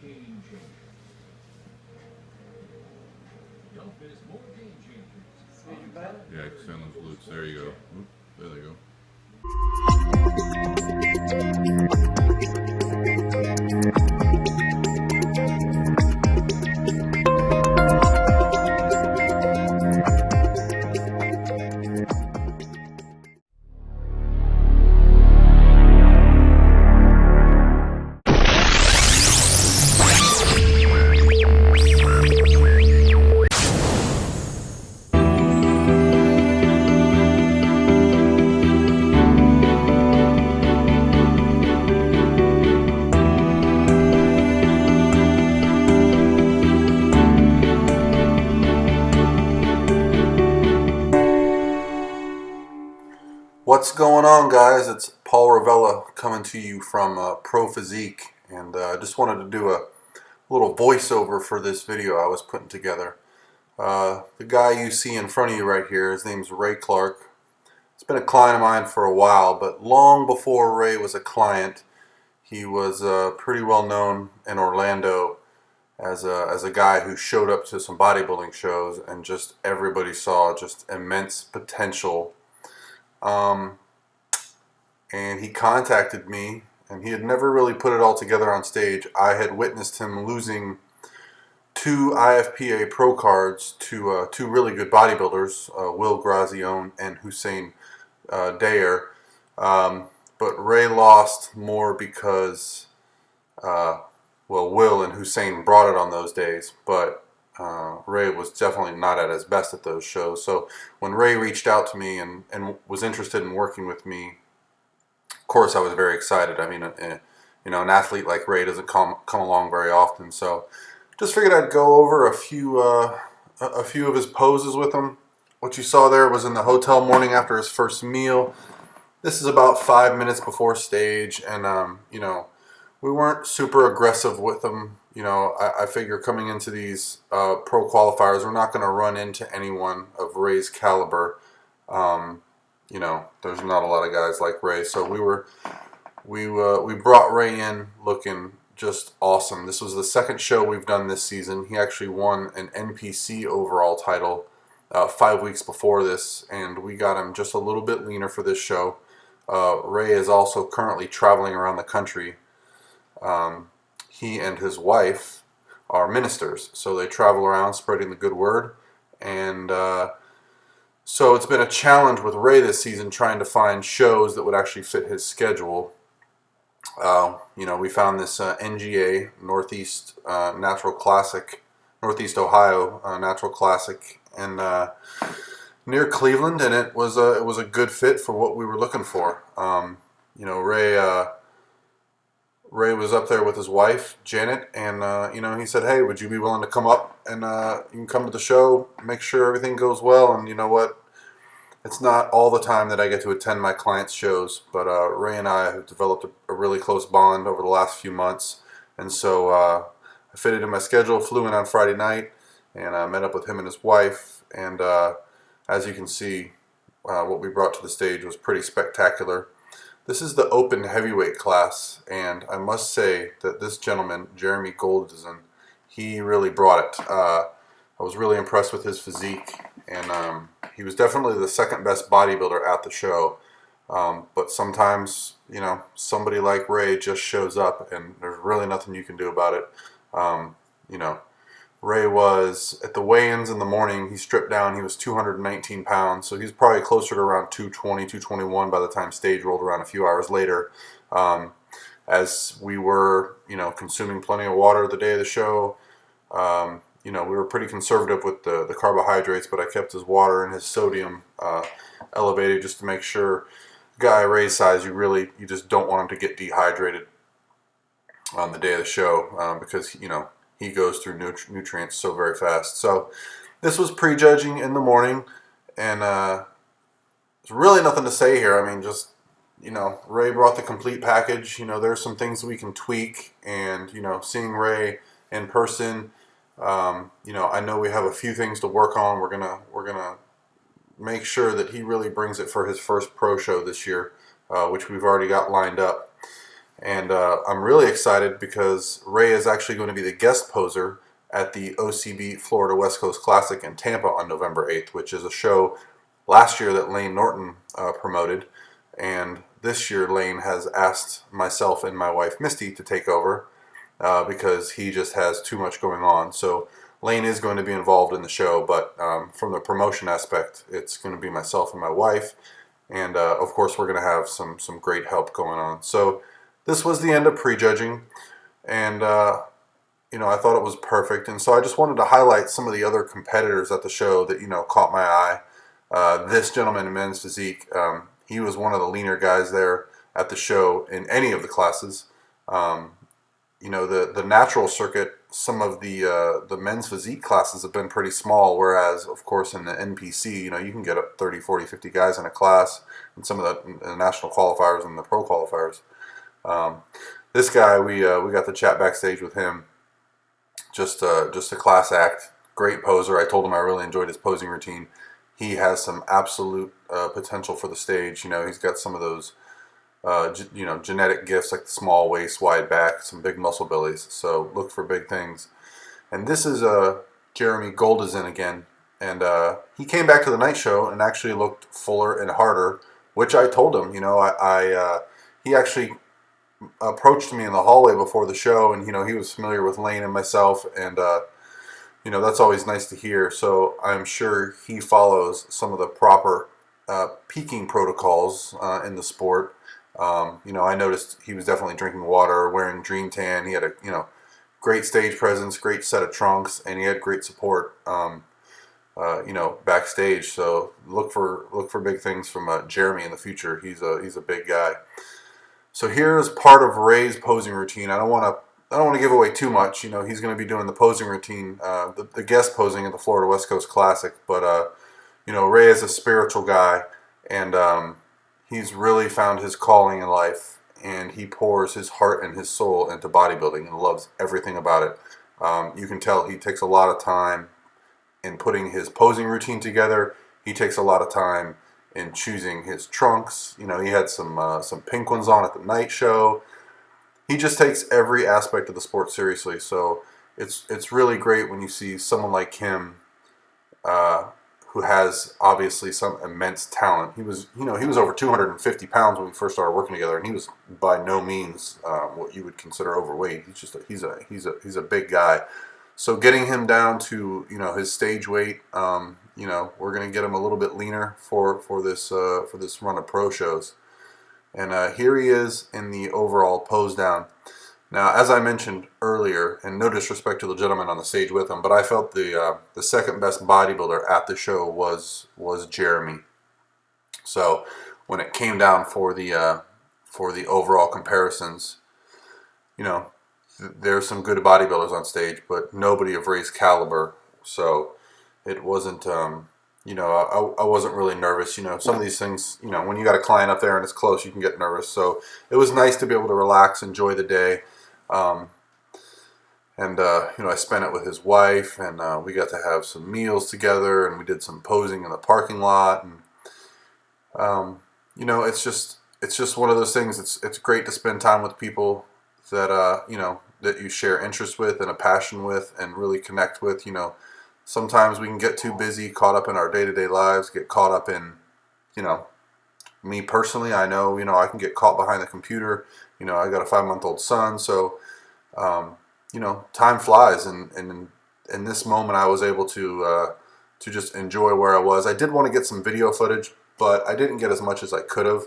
game changer. Don't miss more game changers. Yeah, extend those glutes. There you go. Oop, there they go. What's going on, guys? It's Paul Revelia coming to you from Pro Physique, and I just wanted to do a little voiceover for this video I was putting together. The guy you see in front of you right here, his name's Ray Clark. He's been a client of mine for a while, but long before Ray was a client, he was pretty well known in Orlando as a guy who showed up to some bodybuilding shows, and just everybody saw just immense potential. And he contacted me, and he had never really put it all together on stage. I had witnessed him losing 2 IFPA pro cards to 2 really good bodybuilders, Will Grazione and Hussein Dayer. But Ray lost more because, well, Will and Hussein brought it on those days, but Ray was definitely not at his best at those shows. So when Ray reached out to me and was interested in working with me, of course I was very excited. I mean, you know, an athlete like Ray doesn't come along very often. So just figured I'd go over a few of his poses with him. What you saw there was in the hotel morning after his first meal. This is about 5 minutes before stage, and you know, we weren't super aggressive with him. You know, I figure coming into these pro qualifiers, we're not going to run into anyone of Ray's caliber. You know, there's not a lot of guys like Ray, so we brought Ray in looking just awesome. This was the second show we've done this season. He actually won an NPC overall title 5 weeks before this, and we got him just a little bit leaner for this show. Ray is also currently traveling around the country. He and his wife are ministers, so they travel around spreading the good word, and so it's been a challenge with Ray this season trying to find shows that would actually fit his schedule. You know, we found this NGA, Northeast Natural Classic, Northeast Ohio Natural Classic, and near Cleveland, and it was a good fit for what we were looking for. You know, Ray was up there with his wife, Jannet, and you know, he said, "Hey, would you be willing to come up and you can come to the show, make sure everything goes well?" And you know what? It's not all the time that I get to attend my clients' shows, but Ray and I have developed a really close bond over the last few months, and so I fitted in my schedule, flew in on Friday night, and I met up with him and his wife, and as you can see, what we brought to the stage was pretty spectacular. This is the open heavyweight class, and I must say that this gentleman, Jeremy Goldzin, he really brought it. I was really impressed with his physique, and he was definitely the second best bodybuilder at the show. But sometimes, you know, somebody like Ray just shows up, and there's really nothing you can do about it. You know, Ray was, at the weigh-ins in the morning, he stripped down, he was 219 pounds, so he's probably closer to around 220, 221 by the time stage rolled around a few hours later. As we were, you know, consuming plenty of water the day of the show, you know, we were pretty conservative with the carbohydrates, but I kept his water and his sodium elevated just to make sure, guy Ray's size, you just don't want him to get dehydrated on the day of the show, because, you know, he goes through nutrients so very fast. So this was prejudging in the morning, and there's really nothing to say here. I mean, just, you know, Ray brought the complete package. You know, there's some things we can tweak, and, you know, seeing Ray in person, you know, I know we have a few things to work on. We're gonna make sure that he really brings it for his first pro show this year, which we've already got lined up. And I'm really excited because Ray is actually going to be the guest poser at the OCB Florida West Coast Classic in Tampa on November 8th, which is a show last year that Lane Norton promoted. And this year Lane has asked myself and my wife Misty to take over because he just has too much going on. So Lane is going to be involved in the show, but from the promotion aspect, it's going to be myself and my wife. And of course, we're going to have some great help going on. So this was the end of prejudging, and I thought it was perfect. And so I just wanted to highlight some of the other competitors at the show that caught my eye. This gentleman in men's physique, he was one of the leaner guys there at the show in any of the classes. The natural circuit, some of the men's physique classes have been pretty small, whereas, of course, in the NPC, you can get up 30, 40, 50 guys in a class, and some of the national qualifiers and the pro qualifiers. This guy, we got to chat backstage with him, just a class act, great poser. I told him I really enjoyed his posing routine. He has some absolute potential for the stage. He's got some of those genetic gifts, like the small waist, wide back, some big muscle bellies. So look for big things. And this is Jeremy Goldazin again. And he came back to the night show and actually looked fuller and harder, which I told him. He actually approached me in the hallway before the show, and he was familiar with Lane and myself, and that's always nice to hear. So I'm sure he follows some of the proper peaking protocols in the sport. I noticed he was definitely drinking water, wearing Dream Tan. He had a great stage presence, great set of trunks, and he had great support backstage. So look for big things from Jeremy in the future. He's a big guy. So here's part of Ray's posing routine. I don't want to give away too much. He's going to be doing the posing routine, the guest posing at the Florida West Coast Classic. But Ray is a spiritual guy, and he's really found his calling in life, and he pours his heart and his soul into bodybuilding and loves everything about it. You can tell he takes a lot of time in putting his posing routine together. He takes a lot of time in choosing his trunks. He had some pink ones on at the night show. He just takes every aspect of the sport seriously. So it's really great when you see someone like him, who has obviously some immense talent. He was over 250 pounds when we first started working together, and he was by no means what you would consider overweight. He's a big guy. So getting him down to his stage weight, we're going to get him a little bit leaner for this run of pro shows. And here he is in the overall pose down. Now, as I mentioned earlier, and no disrespect to the gentleman on the stage with him, but I felt the second best bodybuilder at the show was Jeremy. So when it came down for the overall comparisons, there's some good bodybuilders on stage, but nobody of Ray's caliber. So it wasn't, I wasn't really nervous. Some of these things, when you got a client up there and it's close, you can get nervous. So it was nice to be able to relax, enjoy the day. I spent it with his wife, and we got to have some meals together, and we did some posing in the parking lot. And it's just one of those things. It's great to spend time with people that that you share interests with and a passion with, and really connect with. Sometimes we can get too busy, caught up in our day-to-day lives, get caught up in, me personally, I know, I can get caught behind the computer. I got a 5-month-old son, so, time flies. And in this moment, I was able to just enjoy where I was. I did want to get some video footage, but I didn't get as much as I could have.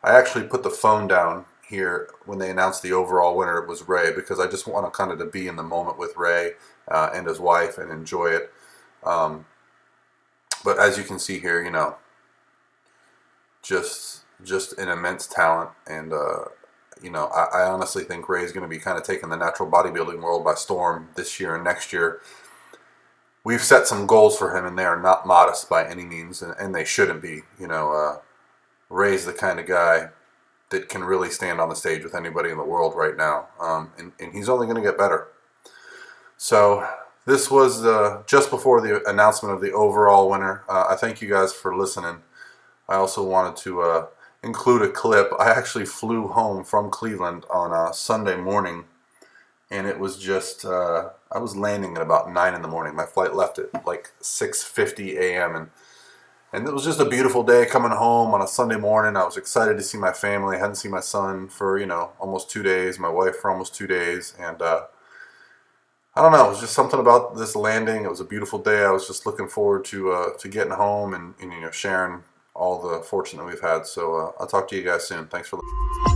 I actually put the phone down here when they announced the overall winner. It was Ray, because I just want to kind of to be in the moment with Ray and his wife and enjoy it. But as you can see here, just an immense talent. And I honestly think Ray is going to be kind of taking the natural bodybuilding world by storm this year and next year. We've set some goals for him, and they are not modest by any means, and they shouldn't be. Ray's the kind of guy that can really stand on the stage with anybody in the world right now, and he's only going to get better. So this was just before the announcement of the overall winner. I thank you guys for listening. I also wanted to include a clip. I actually flew home from Cleveland on a Sunday morning, and it was just, I was landing at about 9 in the morning. My flight left at like 6:50 a.m. And it was just a beautiful day coming home on a Sunday morning. I was excited to see my family. I hadn't seen my son for, almost 2 days, my wife for almost 2 days. And I don't know, it was just something about this landing. It was a beautiful day. I was just looking forward to getting home and sharing all the fortune that we've had. So I'll talk to you guys soon. Thanks for listening.